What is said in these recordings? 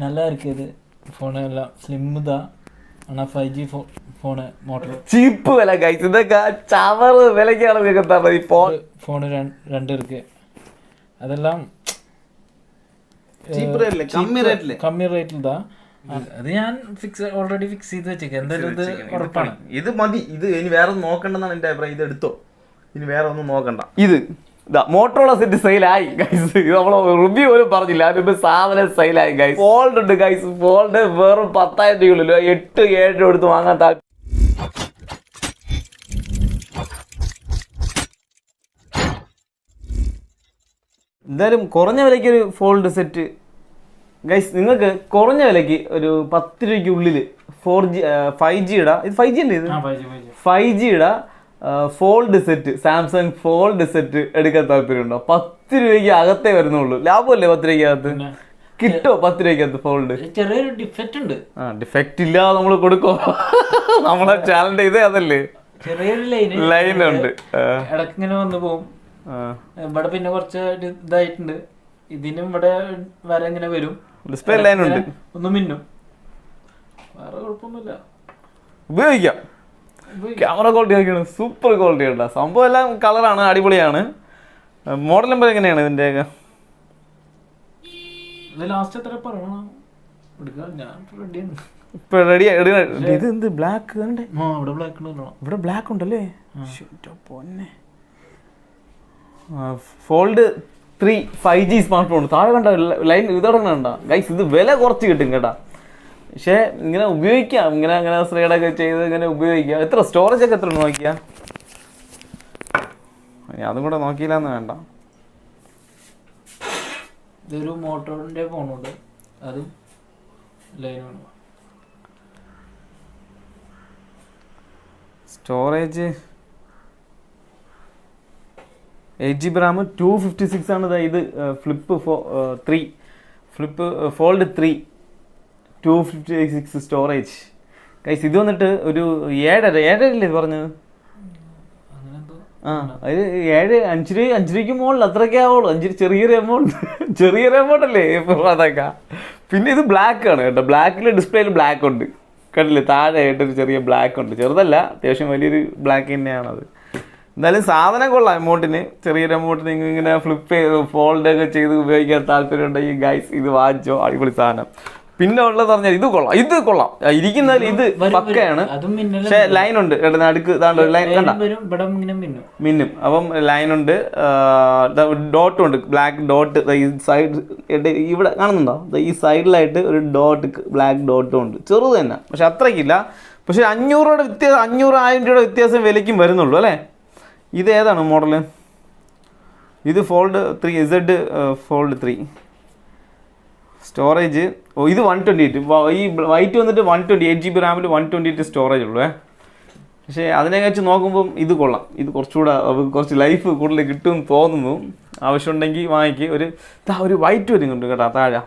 நல்லா இருக்குது இது ഫോൺ എല്ലാം സ്ലിം ഇതാ ஆனால் 5G ഫോണ് മോട്ടർ ചീപ്പ് വില ഗൈസ് ഇതൊക്കെ ചവറ് വിലക്കാണ് നിങ്ങൾക്ക് ഈ ഫോൺ ഫോണ് രണ്ട് ഇருக்கு അതെല്ലാം കമ്മി റേറ്റിൽ ഇതാ അത് ഞാൻ ഓൾറെഡി ഫിക്സ് ചെയ്ത് വെച്ചേക്കാം എന്തായാലും ഇത് ഉറപ്പാണ്. ഇത് മതി, ഇത് ഇനി വേറെ ഒന്നും നോക്കണ്ടെന്നാണ് എന്റെ അഭിപ്രായം. ഇത് എടുത്തോ, ഇനി വേറെ ഒന്നും നോക്കണ്ട. ഇത് മോട്ടോറോള സെറ്റ് സെയിലായി ഗൈസ്. ഇത് നമ്മൾ റിവ്യൂ പോലും പറഞ്ഞില്ല, അതിപ്പോ സാധനം സെയിലായി ഗൈസ്. ഫോൾഡ് ഉണ്ട് ഗൈസ്, ഫോൾഡ് വെറും 10,000 രൂപയുള്ളൂ. 8-7 രൂപ എടുത്ത് വാങ്ങാൻ എന്തായാലും കുറഞ്ഞ വിലയ്ക്ക് ഒരു ഫോൾഡ് സെറ്റ് ഗൈസ്, നിങ്ങൾക്ക് കുറഞ്ഞ വിലയ്ക്ക് ഒരു 10 രൂപയ്ക്കുള്ളിൽ 4G 5Gയുടെ ഇത് 5G അല്ലേ, ഇത് 5Gയുടെ fold set, Samsung fold set എടുക്കാൻ താല്പര്യമുണ്ടോ? 10 രൂപയ്ക്ക് അകത്തേ വരുന്നുള്ളൂ. ലാഭമല്ലേ 10 രൂപയ്ക്കകത്ത് കിട്ടോ? 10 രൂപയ്ക്കകത്ത് ഫോൾഡ് ചെറിയൊരു ഡിഫക്റ്റ് ഉണ്ട്. ഡിഫക്റ്റ് ഇല്ലാതെ നമ്മൾ കൊടുക്കോ? നമ്മളെ ചാനലിന്റെ ഇതേ അതല്ലേ, ചെറിയൊരു ലൈൻ ഉണ്ട്, ഇടക്കിങ്ങനെ വന്നു പോകും. ഇവിടെ പിന്നെ കുറച്ച് ഇതായിട്ടുണ്ട്. ഇതിനും ഇവിടെ വരെ ഇങ്ങനെ വരും, ഡിസ്പ്ലേ ലൈൻ ഉണ്ട്, ഒന്ന് മിന്നും. വേറെ കുഴപ്പമൊന്നുമില്ല, ഉപയോഗിക്കാം. ക്യാമറ ക്വാളിറ്റി ഒക്കെയാണ് സൂപ്പർ ക്വാളിറ്റി ഉണ്ട്. സംഭവം എല്ലാം കളറാണ്, അടിപൊളിയാണ്. മോഡൽ നമ്പർ എങ്ങനെയാണ് ഇതിൻ്റെയൊക്കെ? ലാസ്റ്റ് എത്ര പറയണം എടുക്കാം, ഞാൻ റെഡിയാണ്. ഇപ്പൊ റെഡി. ഇത് എന്ത് ബ്ലാക്ക്? ഇവിടെ ബ്ലാക്ക് ഉണ്ടല്ലേ, പൊന്നെ. ഫോൾഡ് 3 5G സ്മാർട്ട് ഫോൺ താഴെ കണ്ട ലൈൻ ഇതോടെ കണ്ട ഗൈസ്. ഇത് വില കുറച്ച് കിട്ടും കേട്ടാ, പക്ഷെ ഇങ്ങനെ ഉപയോഗിക്കാം. ഇങ്ങനെ സ്ലൈഡൊക്കെ ചെയ്ത് ഇങ്ങനെ ഉപയോഗിക്കാം. എത്ര സ്റ്റോറേജ് ഒക്കെ എത്ര നോക്കിയാ? അതും കൂടെ നോക്കിയില്ലാന്ന് വേണ്ട. ഇതൊരു മോട്ടോറിന്റെ ഫോണുണ്ട്, അതും ലൈനാണ്. സ്റ്റോറേജ് 8GB റാം 256 ആണ്. ഇത് flip 3 flip fold 3 256 storage guys. ഇത് വന്നിട്ട് ഒരു 7.5 ഇല്ലേ പറഞ്ഞത്? അത് 5 രൂപയ്ക്ക് മുകളിൽ അത്രയൊക്കെ ആവുള്ളൂ. 5 ചെറിയൊരു എമൗണ്ട് അല്ലേ അതൊക്കെ. പിന്നെ ഇത് ബ്ലാക്ക് ആണ് കേട്ടോ, ബ്ലാക്കിൽ ഡിസ്പ്ലേയിൽ ബ്ലാക്ക് ഉണ്ട്, കണ്ടില്ലേ? താഴെ ആയിട്ടൊരു ചെറിയ ബ്ലാക്ക് ഉണ്ട്, ചെറുതല്ല, അത്യാവശ്യം വലിയൊരു ബ്ലാക്ക് തന്നെയാണത്. എന്തായാലും സാധനം കൊള്ളാം. എമൗണ്ടിന്, ചെറിയൊരു എമൗണ്ടിന് ഇങ്ങനെ ഫ്ലിപ്പ് ചെയ്ത് ഫോൾഡൊക്കെ ചെയ്ത് ഉപയോഗിക്കാൻ താല്പര്യം ഉണ്ടെങ്കിൽ ഗൈസ് ഇത് വാങ്ങിച്ചോ, അടിപൊളി സാധനം. പിന്നെ ഉള്ളത് പറഞ്ഞാൽ ഇത് കൊള്ളാം ഇരിക്കുന്നതിൽ ഇത് പക്കയാണ്. പക്ഷെ ലൈൻ ഉണ്ട് നടുക്ക്, ലൈൻ കണ്ട മിന്നും. അപ്പം ലൈൻ ഉണ്ട്, ഡോട്ടും ഉണ്ട്, ബ്ലാക്ക് ഡോട്ട്. ഈ സൈഡ് ഇവിടെ കാണുന്നുണ്ടോ? ഈ സൈഡിലായിട്ട് ഒരു ഡോട്ട്, ബ്ലാക്ക് ഡോട്ടും ഉണ്ട്. ചെറുത് തന്നെ, പക്ഷെ അത്രയ്ക്കില്ല. പക്ഷെ 500-1000 രൂപയുടെ വ്യത്യാസം വിലയ്ക്കും വരുന്നുള്ളൂ അല്ലേ? ഇത് ഏതാണ് മോഡല്? ഇത് ഫോൾഡ് 3 ഫോൾഡ് 3 സ്റ്റോറേജ്. ഇത് 128. ഈ വൈറ്റ് വന്നിട്ട് 128GB റാമിൽ 128 സ്റ്റോറേജ് ഉള്ളൂ. പക്ഷേ അതിനെ വെച്ച് നോക്കുമ്പം ഇത് കൊള്ളാം. ഇത് കുറച്ചുകൂടെ കുറച്ച് ലൈഫ് കൂടുതൽ കിട്ടുമെന്ന് തോന്നുന്നു. ആവശ്യമുണ്ടെങ്കിൽ വാങ്ങിക്ക്. ഒരു വൈറ്റ് വരുന്നുണ്ട് കേട്ടോ താഴെ.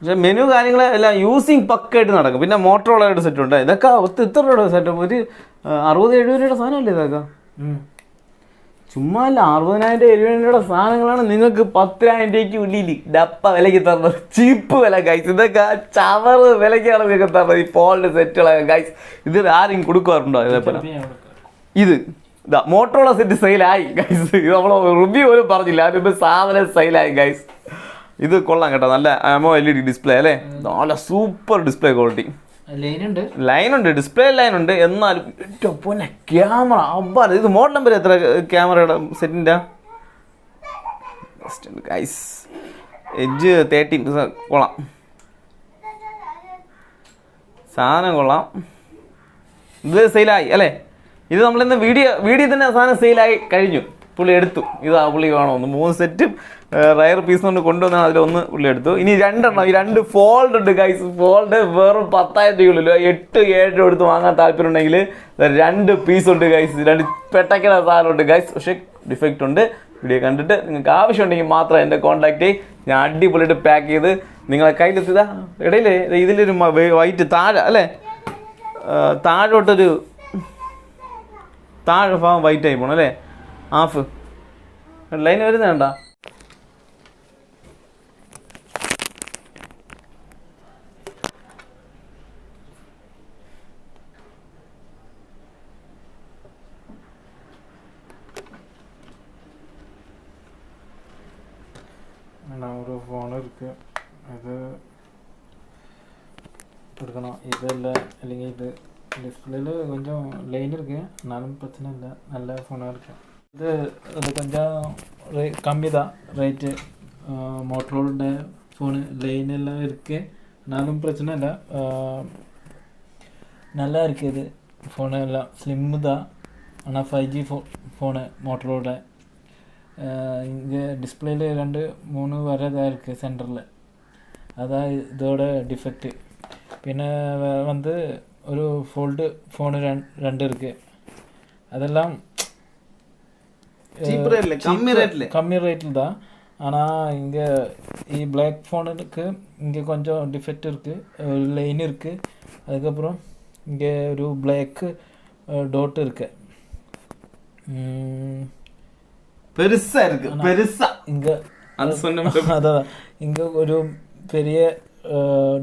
പക്ഷേ മെനു കാര്യങ്ങളെല്ലാം യൂസിങ് പക്കായിട്ട് നടക്കും. പിന്നെ മോട്ടോറോളയുടെ സെറ്റ് ഉണ്ട്. ഇതൊക്കെ ഇത്ര രൂപയുടെ സെറ്റ്, ഒരു 60-70 രൂപയുടെ സാധനമല്ലേ ഇതൊക്കെ? ചുമ്മാ അല്ല, 60,000-70,000 രൂപയുടെ സാധനങ്ങളാണ് നിങ്ങൾക്ക് 10,000 രൂപയ്ക്ക് ഉള്ളിൽ ഡപ്പ വിലയ്ക്ക് തരുന്നത്. ചീപ്പ് വില ഗൈസ്. ഇതൊക്കെ ചവറ് വിലയ്ക്കാണ് നിങ്ങൾക്ക് തരുന്നത് ഈ ഫോൾഡ് സെറ്റുകളൊക്കെ ഗൈസ്. ഇത് ആരും കൊടുക്കാറുണ്ടോ? ഇതേപോലെ ഇത് മോട്ടോറോള സെറ്റ് സെയിലായി ഗൈസ്. ഇത് നമ്മൾ റിവ്യൂ പോലും പറഞ്ഞില്ല, അതിപ്പോൾ സാധനം സെയിലായി ഗൈസ്. ഇത് കൊള്ളാം കേട്ടോ, നല്ല AMOLED ഡിസ്പ്ലേ അല്ലേ, നല്ല സൂപ്പർ ഡിസ്പ്ലേ ക്വാളിറ്റി. ലൈൻ ഉണ്ട്, ഡിസ്പ്ലേ ലൈൻ ഉണ്ട്. എന്നാലും പിന്നെ ക്യാമറ അബ്ബാ. ഇത് മോഡൽ നമ്പർ എത്ര ക്യാമറയുടെ സെറ്റിൻ്റെ ഗൈസ്? എഡ്ജ് 13 കൊള്ളാം, സാധനം കൊള്ളാം. ഇത് സെയിലായി അല്ലേ? ഇത് നമ്മളിന്ന് വീഡിയോ തന്നെ സാധനം സെയിലായി കഴിഞ്ഞു. പുള്ളി എടുത്തു. ഇതാ പുള്ളി വേണമെന്ന് 3 സെറ്റും റയർ പീസ് കൊണ്ട് കൊണ്ടുവന്നാൽ അതിലൊന്ന് പുള്ളി എടുത്തു. ഇനി 2 എണ്ണം, ഈ 2 ഫോൾഡ് ഉണ്ട് ഗൈസ്. ഫോൾഡ് വെറും 10,000 രൂപയുള്ളൂ. 8-7 രൂപ എടുത്ത് വാങ്ങാൻ താല്പര്യം ഉണ്ടെങ്കിൽ 2 പീസ് ഉണ്ട് ഗൈസ്. 2 പെട്ടക്കിട സാധനം ഉണ്ട് ഗൈസ്. പക്ഷേ ഡിഫക്റ്റ് ഉണ്ട്. വീഡിയോ കണ്ടിട്ട് നിങ്ങൾക്ക് ആവശ്യമുണ്ടെങ്കിൽ മാത്രം എന്നെ കോൺടാക്ട് ചെയ്യും. ഞാൻ അടിപൊളിയായിട്ട് പാക്ക് ചെയ്ത് നിങ്ങളെ കയ്യിലെത്തിയതാ. ഇടയിൽ ഇതിലൊരു വൈറ്റ് താഴെ അല്ലേ, താഴോട്ടൊരു താഴെ ഭാഗം വൈറ്റ് ആയി പോകണം അല്ലേ, ഹാഫ് ലൈൻ വരുന്നുണ്ടോ? ஒரு ஃபோன் இருக்குது, அது எடுக்கணும். இது இல்லை இல்லைங்க, இது டிஸ்பிளேல கொஞ்சம் லைன் இருக்குது, ஆனாலும் பிரச்சனை இல்லை, நல்ல ஃபோனாக இருக்குது. இது கொஞ்சம் கம்மி தான் ரேட்டு. மோட்டரோட ஃபோனு லைன் எல்லாம் இருக்குது, ஆனாலும் பிரச்சனை இல்லை, நல்லா இருக்குது ஃபோனு எல்லாம். ஸ்லிம்மு தான், ஆனால் 5G ஃபோனு மோட்டரோட. இங்கே டிஸ்பிளேல 2-3 வரை தான் இருக்குது சென்டரில், அதான் இதோட டிஃபெக்ட்டு. പിന്നെ வந்து ஒரு ஃபோல்டு ஃபோனு 2 இருக்குது, அதெல்லாம் கம்மி ரேட்டில் தான். ஆனால் இங்கே பிளாக் ஃபோனுக்கு இங்கே கொஞ்சம் டிஃபெக்ட் இருக்குது, ஒரு லைன் இருக்குது, அதுக்கப்புறம் இங்கே ஒரு பிளாக் டோட் இருக்கு, பெருசா இருக்கு, பெருசா இங்க அதான் இங்க ஒரு பெரிய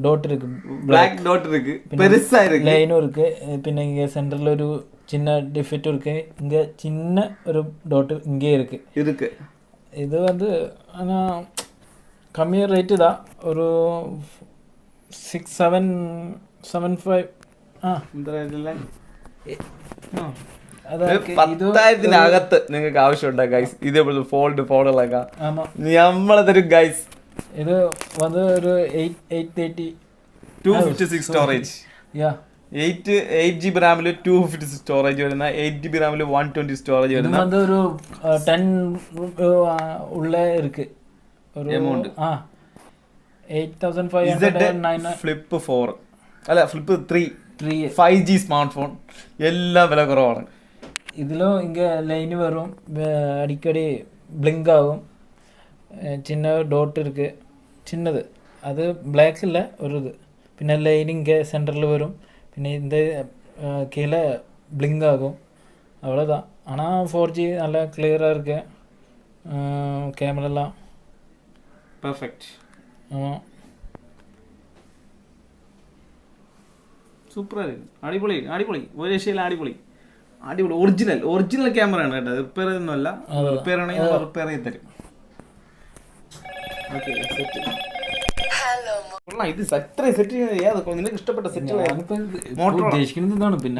டோட் இருக்கு, பிளாக் டோட் இருக்கு, பெருசா இருக்கு, லைனும் இருக்கு. പിന്നെ இங்க சென்டர்ல ஒரு சின்ன டிஃபெக்ட் இருக்கு, இங்க சின்ன ஒரு டோட் இங்கே இருக்கு. இது வந்து ஆனா கம்மி ரேட்டு தான், ஒரு 6775. അകത്ത് നിങ്ങൾക്ക് ആവശ്യമുണ്ടോ ഗൈസ് ഇതേപോലെ ഫോൾഡ് ഫോണുകളൊക്കെ നമ്മളെ തരും ഗൈസ്. ഇത് വന്ന് ഒരു 830 256 സ്റ്റോറേജ്, 8GB റാമില് 256 സ്റ്റോറേജ് വരുന്ന, 8GB റാമില് 120 സ്റ്റോറേജ് വരുന്ന. ഒരു 10 ഉള്ള ഇருக்கு ഒരു എമൗണ്ട്. 8500 ഫ്ലിപ്പ് 4 അല്ല ഫ്ലിപ്പ് 3 5G സ്മാർട്ട് ഫോൺ എല്ലാം വില കുറവാണ്. ഇതിലും ഇங்கே லைன் வரும், அடிக்கடி பிளிங்க் ஆகும், சின்ன டோட் இருக்குது சின்னது, அது பிளாக் இல்லை ஒரு இது. പിന്നെ லைன் இங்கே சென்டரில் வரும், പിന്നെ இந்த கீழே பிளிங்க் ஆகும், அவ்வளோதான். ஆனால் 4G நல்லா கிளியராக இருக்குது, கேமரெல்லாம் പെർഫെക്റ്റ്. ஆமாம், സൂപ്പറായിരുന്നു, അടിപൊളി അടിപൊളി, ഒരു രക്ഷയില്ല, അടിപൊളി അടിപൊളി. ഒറിജിനൽ ക്യാമറ ആണ് കേട്ടോ, റിപ്പയർ ഒന്നുമല്ല, റിപ്പയർ ആണെങ്കിൽ റിപ്പയർ ചെയ്ത് തരും. ഇത് അത്രയും സെറ്റ് ചെയ്യാതെ നിനക്ക് ഇഷ്ടപ്പെട്ട സെറ്റ് ഉദ്ദേശിക്കുന്നത് ഇതാണ്. പിന്നെ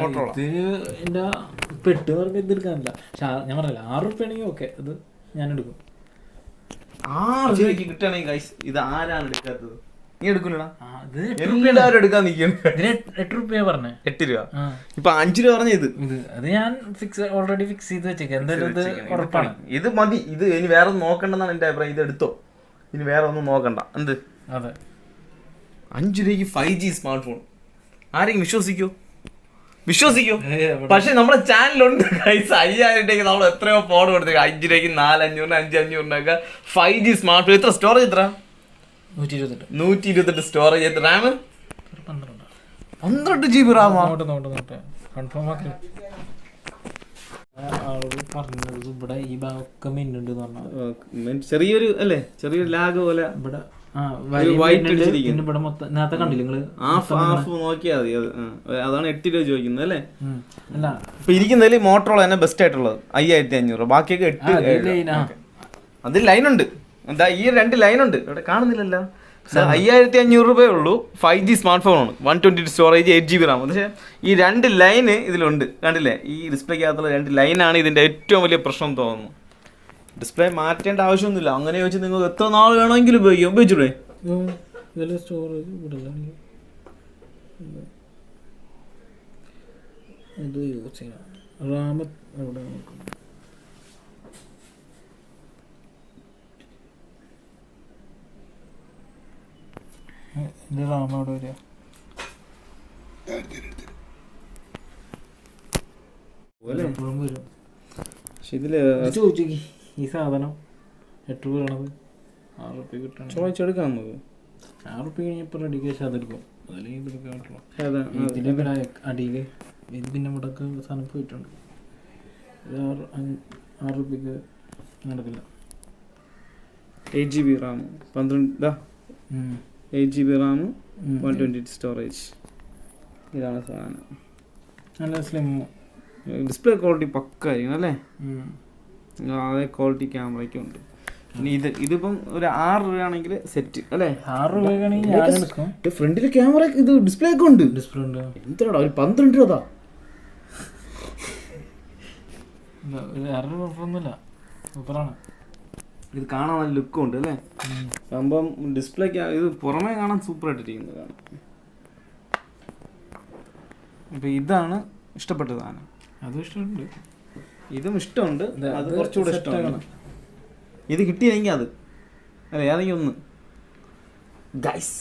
എന്റെ പെട്ട് പറഞ്ഞ ഇതെടുക്കാനില്ല, ഞാൻ പറഞ്ഞില്ല 6 റുപ്യ ആണെങ്കിൽ ഓക്കെ, അത് ഞാൻ എടുക്കും. 6 രൂപയ്ക്ക് കിട്ടുകയാണെങ്കിൽ ഗൈസ് ഇത് ആരാണ് എടുക്കാത്തത്? നീ എടുക്കൂലടാ, എല്ലാവരും എടുക്കാൻ നിൽക്കുന്നു. 8 റുപ്യ പറഞ്ഞേ, 8 രൂപ, ഇപ്പൊ 5 രൂപ പറഞ്ഞ ഇത് അത് ഞാൻ ഓൾറെഡി ഫിക്സ് ചെയ്ത് വെച്ചേക്കാം, എന്തായാലും ഇത് ഉറപ്പാണ്. ഇത് മതി, ഇത് ഇനി വേറെ ഒന്നും നോക്കണ്ടെന്നാണ് എന്റെ അഭിപ്രായം. ഇത് എടുത്തോ, ഇനി വേറെ ഒന്നും നോക്കണ്ട. എന്ത് അതെ, 5 രൂപയ്ക്ക് 5G സ്മാർട്ട് ഫോൺ ആരെങ്കിലും വിശ്വസിക്കോ? പക്ഷെ നമ്മുടെ ചാനലുണ്ട് ഗൈസ്, 5000 രൂപയ്ക്ക് നമ്മൾ എത്രയോ ഫോൺ കൊടുത്തേക്ക്. 5 രൂപയ്ക്ക് 400-500 500 5G സ്മാർട്ട് ഫോൺ. എത്ര സ്റ്റോറേജ്? എത്ര? 128 സ്റ്റോറേജ്. എത്ര റാം? 12GB റാം. കൺഫേം ആക്കി പറഞ്ഞത് ഇവിടെ ഈ ഭാഗമൊക്കെ മിന്നുണ്ട് എന്ന് പറഞ്ഞാൽ ചെറിയൊരു അല്ലേ, ചെറിയൊരു ലാഗ് പോലെ ഇവിടെ നേരത്തെ കണ്ടില്ല നിങ്ങള്, നോക്കിയാൽ മതി. അതാണ് 8 രൂപ ചോദിക്കുന്നത് അല്ലേ? അല്ല, ഇപ്പൊ ഇരിക്കുന്നതിൽ മോട്ടറോള തന്നെ ബെസ്റ്റ് ആയിട്ടുള്ളത് 5500, ബാക്കിയൊക്കെ 8. അതിൽ ലൈനുണ്ട്, എന്താ ഈ 2 ലൈനുണ്ട് ഇവിടെ കാണുന്നില്ലല്ലോ. 5500 രൂപയേ ഉള്ളൂ, 5G സ്മാർട്ട് ഫോണാണ്, 128 സ്റ്റോറേജ്, 8GB റാം. പക്ഷേ ഈ 2 ലൈന് ഇതിലുണ്ട്, കണ്ടില്ലേ? ഈ ഡിസ്പ്ലേക്കകത്തുള്ള 2 ലൈനാണ് ഇതിന്റെ ഏറ്റവും വലിയ പ്രശ്നം തോന്നുന്നു. ഡിസ്പ്ലേ മാറ്റേണ്ട ആവശ്യമൊന്നുമില്ല, അങ്ങനെ വെച്ച് നിങ്ങൾക്ക് എത്ര നാൾ വേണമെങ്കിലും ഉപയോഗിക്കാം. ഉപയോഗിച്ചൂടെ? സ്റ്റോറേജ് ഇത് യൂസ് ചെയ്യാം. റാം എവിടെ നോക്കാം? ഇത് റാം എവിടെ വരിക? എപ്പോഴും വരും. ഇതില് ചോദിച്ചേക്ക്, ഈ സാധനം 8 രൂപ വേണത് 6 റുപ്യ കിട്ടണം. ചോദിച്ചെടുക്കാം നമുക്ക്. 6 റുപ്യ കഴിഞ്ഞപ്പോൾ റെഡി ക്യാഷ് അതെടുക്കും, അതിലേക്ക് ഇതെടുക്കാൻ പറ്റുള്ളൂ. ഇതിൻ്റെ പിന്നെ അടിയിൽ ഇത് പിന്നെ ഇവിടെ സാധനം പോയിട്ടുണ്ട്. 6 റുപ്യക്ക് നടക്കില്ല. 8GB Ram, 8GB Ram, 128 storage. ഇതാണ് സാധനം. നല്ല സ്ലിം, ഡിസ്പ്ലേ ക്വാളിറ്റി പക്കായിരിക്കും അല്ലേ? അതേ ക്വാളിറ്റി ക്യാമറയ്ക്കും ഉണ്ട്. ഇനി ഇതിപ്പം ഒരു 6 രൂപയാണെങ്കിൽ സെറ്റ് അല്ലേ? 6 രൂപയാണെങ്കിൽ ഞാൻ എടുക്കും. ഫ്രണ്ടിൽ ക്യാമറ ഇത് ഡിസ്പ്ലേ ഒക്കെ ഉണ്ട്. ഡിസ്പ്ലേ ഉണ്ട്. എന്താടാ ഒരു 12 രൂപ. വേറെ കുഴപ്പമൊന്നുമില്ല, സൂപ്പറാണ്. ഇത് കാണാൻ നല്ല ലുക്കും ഉണ്ട് അല്ലേ സംഭവം. ഡിസ്പ്ലേ ഇത് പുറമേ കാണാൻ സൂപ്പർ ആയിട്ടിരിക്കുന്നതാണ്. ഇപ്പം ഇതാണ് ഇഷ്ടപ്പെട്ട സാധനം. അതും ഇഷ്ടമുണ്ട്, ഇതും ഇഷ്ടമുണ്ട്. അത് കുറച്ചുകൂടെ ഇഷ്ടമാണ്. ഇത് കിട്ടിയില്ലെങ്കിൽ അത് അല്ലേ ഏതെങ്കിലും ഒന്ന്. ഗൈസ്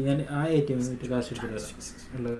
ഞാൻ ആ ATM കാശ് എടുത്തില്ല.